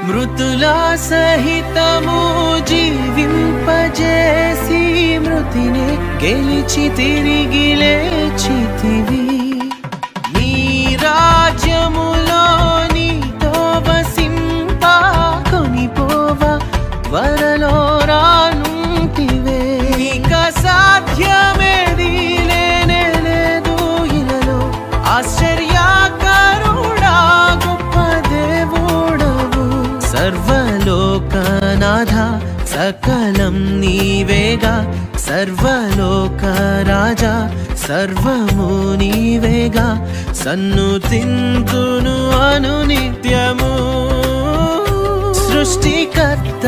మృతులా సహితము జీవింపజేసి మృతిని గెలిచి తిరిగి లేచితివి నీ రాజ్యములో నీతో వసింప కొనిపోవ వరలో రానుంటివే ఇక సాధ్యమేది లేనే లేదు ఇలలో ఆశ్చర్యకరుడా గొప్ప దేవుడవు సర్వలోకనాథ సకలం నీవేగా సర్వలోక రాజా సర్వము నీవేగా సన్నుతింతును అనునిత్యము సృష్టికర్త